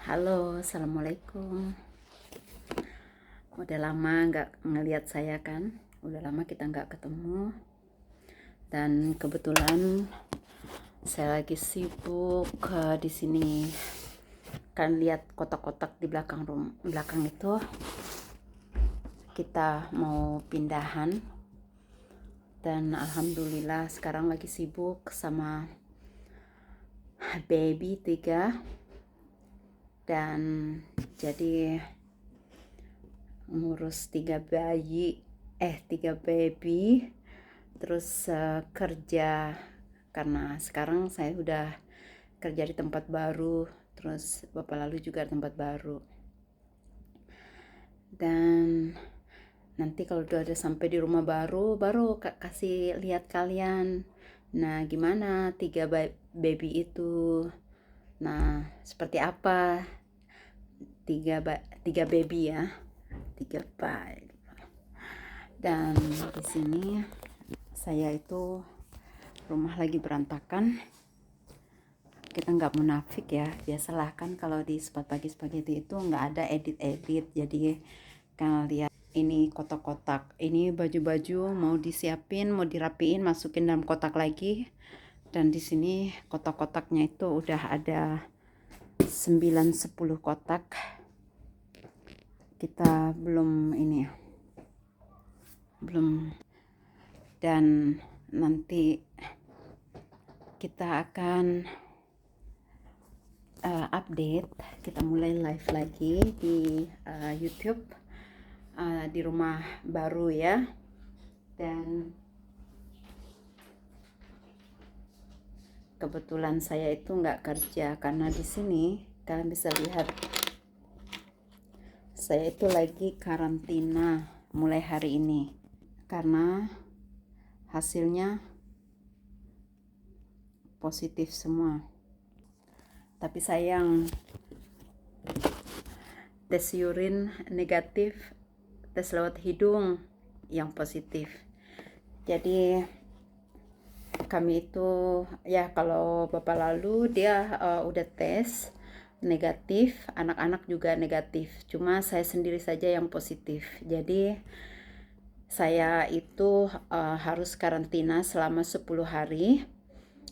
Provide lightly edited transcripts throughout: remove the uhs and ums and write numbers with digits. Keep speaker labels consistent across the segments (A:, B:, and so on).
A: Halo, assalamualaikum. Udah lama nggak ngelihat saya kan? Udah lama kita nggak ketemu. Dan kebetulan saya lagi sibuk di sini. Kan lihat kotak-kotak di belakang itu. Kita mau pindahan. Dan alhamdulillah sekarang lagi sibuk sama baby 3. Dan jadi ngurus 3 baby, terus kerja karena sekarang saya udah kerja di tempat baru, terus bapak lalu juga tempat baru. Dan nanti kalau udah ada sampai di rumah baru kasih lihat kalian. Nah, gimana 3 baby itu? Nah, seperti apa 3 baby ya? 3 baby. Dan di sini saya itu rumah lagi berantakan. Kita nggak munafik ya, biasalah kan kalau di spaghetti itu nggak ada edit. Jadi kan lihat ini kotak-kotak, ini baju-baju mau disiapin, mau dirapiin, masukin dalam kotak lagi. Dan di sini kotak-kotaknya itu udah ada 9-10 kotak. Kita belum dan nanti kita akan update. Kita mulai live lagi di YouTube di rumah baru ya. Dan kebetulan saya itu nggak kerja karena di sini kalian bisa lihat saya itu lagi karantina mulai hari ini karena hasilnya positif semua. Tapi sayang, tes urin negatif, tes lewat hidung yang positif. Jadi kami itu ya, kalau bapak lalu dia udah tes negatif, anak-anak juga negatif, cuma saya sendiri saja yang positif. Jadi saya itu harus karantina selama 10 hari.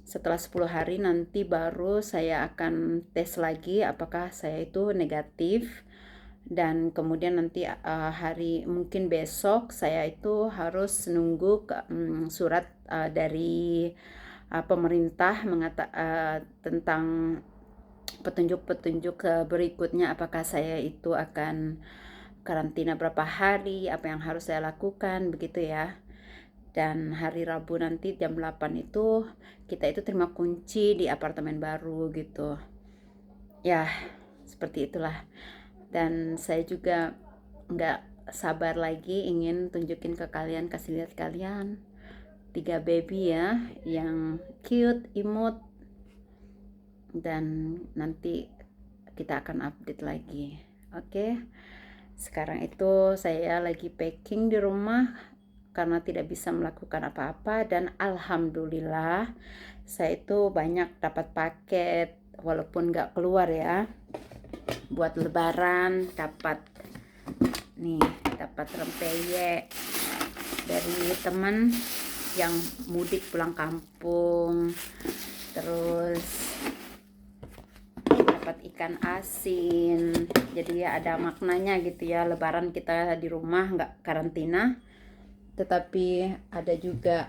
A: Setelah 10 hari nanti baru saya akan tes lagi apakah saya itu negatif. Dan kemudian nanti hari mungkin besok saya itu harus nunggu surat dari pemerintah tentang petunjuk berikutnya, apakah saya itu akan karantina berapa hari, apa yang harus saya lakukan, begitu ya. Dan hari Rabu nanti jam 8 itu kita itu terima kunci di apartemen baru gitu. Ya, seperti itulah. Dan saya juga nggak sabar lagi ingin tunjukin ke kalian, kasih lihat kalian 3 baby ya, yang cute, imut. Dan nanti kita akan update lagi. Oke. Sekarang itu saya lagi packing di rumah karena tidak bisa melakukan apa-apa. Dan alhamdulillah saya itu banyak dapat paket walaupun nggak keluar ya. Buat lebaran dapat rempeyek dari teman yang mudik pulang kampung. Terus dapat ikan asin. Jadi ya ada maknanya gitu ya, lebaran kita di rumah nggak karantina, tetapi ada juga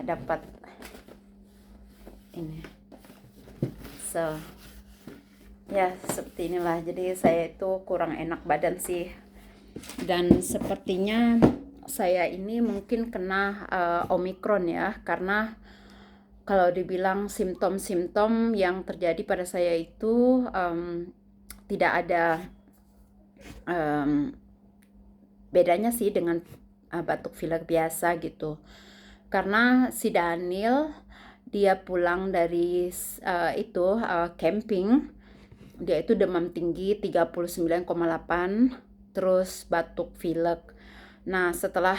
A: dapat ini. Ya seperti inilah. Jadi saya itu kurang enak badan sih, dan sepertinya saya ini mungkin kena Omikron ya, karena kalau dibilang simptom-simptom yang terjadi pada saya itu tidak ada bedanya sih dengan batuk pilek biasa gitu. Karena si Daniel dia pulang dari camping, dia itu demam tinggi 39,8, terus batuk pilek. Nah setelah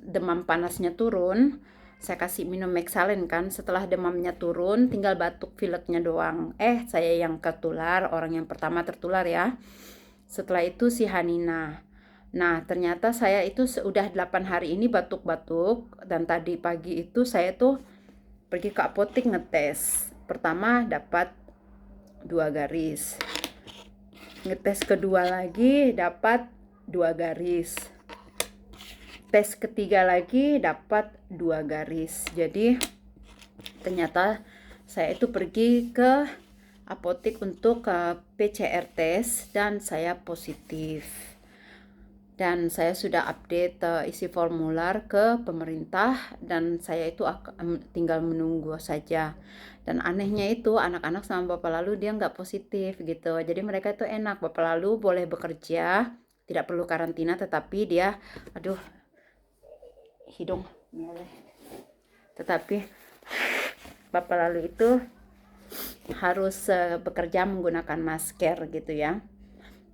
A: demam panasnya turun, saya kasih minum Mexalen kan, setelah demamnya turun tinggal batuk pileknya doang. Saya yang tertular, orang yang pertama tertular ya. Setelah itu si Hanina. Nah, ternyata saya itu sudah 8 hari ini batuk-batuk, dan tadi pagi itu saya tuh pergi ke apotek ngetes. Pertama dapat 2 garis. Ngetes kedua lagi dapat 2 garis. Tes ketiga lagi dapat 2 garis. Jadi ternyata saya itu pergi ke apotek untuk PCR tes dan saya positif. Dan saya sudah update isi formular ke pemerintah dan saya itu tinggal menunggu saja. Dan anehnya itu anak-anak sama bapak lalu dia nggak positif gitu. Jadi mereka itu enak, bapak lalu boleh bekerja, tidak perlu karantina, tetapi dia, hidung, tetapi bapak lalu itu harus bekerja menggunakan masker gitu ya.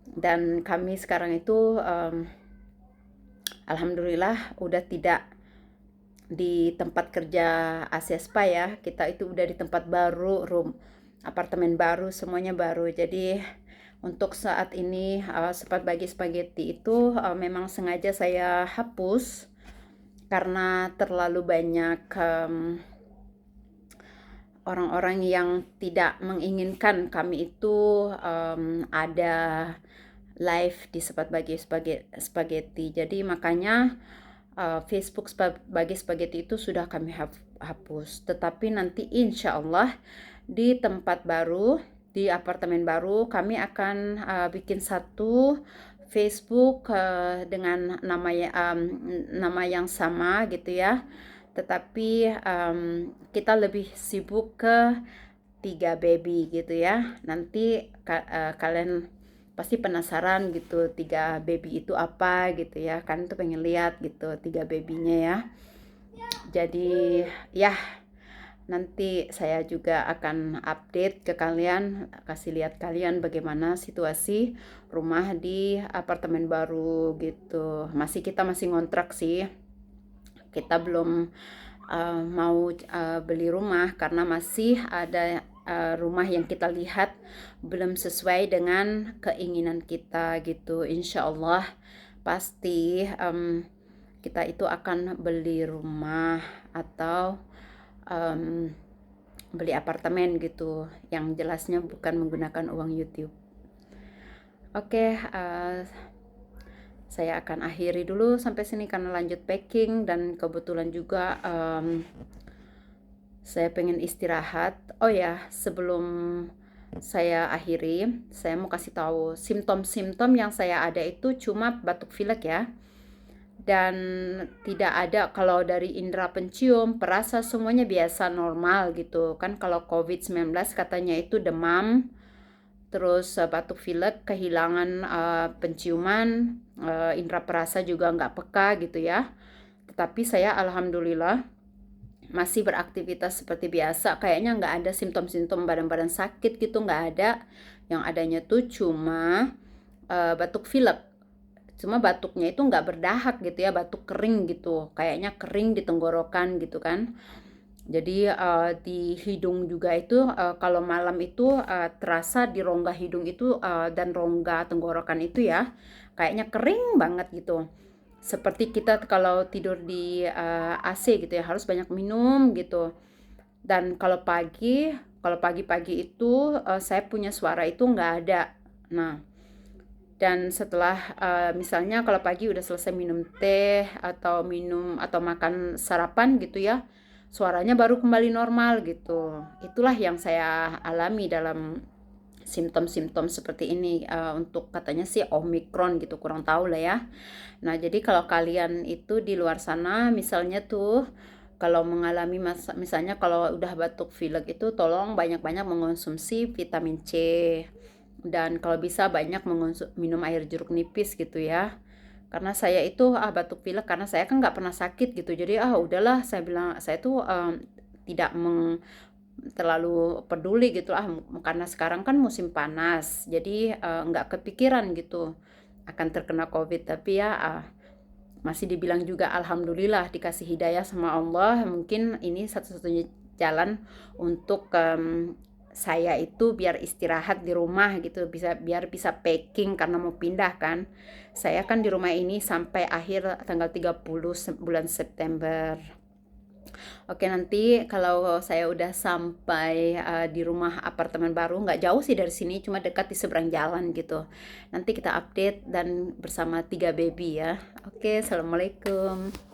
A: Dan kami sekarang itu alhamdulillah udah tidak di tempat kerja Asespa ya, kita itu udah di tempat baru, apartemen baru, semuanya baru. Jadi untuk saat ini sempat bagi spaghetti itu memang sengaja saya hapus karena terlalu banyak orang-orang yang tidak menginginkan kami itu ada live di sempat bagi spaghetti. Jadi makanya Facebook bagi spaghetti itu sudah kami hapus. Tetapi nanti insya Allah di tempat baru, di apartemen baru, kami akan bikin satu Facebook dengan nama yang sama gitu ya. Tetapi kita lebih sibuk ke 3 baby gitu ya. Nanti kalian pasti penasaran gitu 3 baby itu apa gitu ya. Kan tuh pengen lihat gitu 3 babynya ya. Jadi ya nanti saya juga akan update ke kalian, kasih lihat kalian bagaimana situasi rumah di apartemen baru gitu. Kita masih ngontrak sih. Kita belum mau beli rumah karena masih ada rumah yang kita lihat belum sesuai dengan keinginan kita gitu. Insya Allah pasti kita itu akan beli rumah atau beli apartemen gitu, yang jelasnya bukan menggunakan uang YouTube. Oke, saya akan akhiri dulu sampai sini karena lanjut packing, dan kebetulan juga saya pengen istirahat. Oh ya, sebelum saya akhiri, saya mau kasih tahu simptom-simptom yang saya ada itu cuma batuk pilek ya. Dan tidak ada, kalau dari indera pencium, perasa, semuanya biasa normal gitu kan. Kalau COVID-19 katanya itu demam, terus batuk pilek, kehilangan penciuman, indera perasa juga nggak peka gitu ya. Tetapi saya alhamdulillah masih beraktivitas seperti biasa, kayaknya nggak ada simptom-simptom badan-badan sakit gitu, nggak ada. Yang adanya tuh cuma batuk pilek. Cuma batuknya itu nggak berdahak gitu ya, batuk kering gitu, kayaknya kering di tenggorokan gitu kan. Jadi di hidung juga itu kalau malam itu terasa di rongga hidung itu dan rongga tenggorokan itu ya, kayaknya kering banget gitu. Seperti kita kalau tidur di AC gitu ya, harus banyak minum gitu. Dan kalau pagi-pagi itu saya punya suara itu nggak ada. Nah, dan setelah misalnya kalau pagi udah selesai minum teh atau makan sarapan gitu ya, suaranya baru kembali normal gitu. Itulah yang saya alami dalam simptom-simptom seperti ini. Untuk katanya sih Omikron gitu, kurang tahu lah ya. Nah, jadi kalau kalian itu di luar sana misalnya tuh kalau mengalami misalnya kalau udah batuk pilek itu, tolong banyak-banyak mengonsumsi vitamin C. Dan kalau bisa banyak minum air jeruk nipis gitu ya. Karena saya itu batuk pilek karena saya kan nggak pernah sakit gitu. Jadi udahlah, saya bilang saya tuh tidak terlalu peduli gitu karena sekarang kan musim panas. Jadi nggak kepikiran gitu akan terkena COVID. Tapi ya masih dibilang juga alhamdulillah dikasih hidayah sama Allah. Mungkin ini satu-satunya jalan untuk saya itu biar istirahat di rumah gitu, biar bisa packing karena mau pindah kan. Saya kan di rumah ini sampai akhir tanggal 30 bulan September. Oke, nanti kalau saya udah sampai di rumah apartemen baru, nggak jauh sih dari sini, cuma dekat di seberang jalan gitu. Nanti kita update dan bersama 3 baby ya. Oke, assalamualaikum.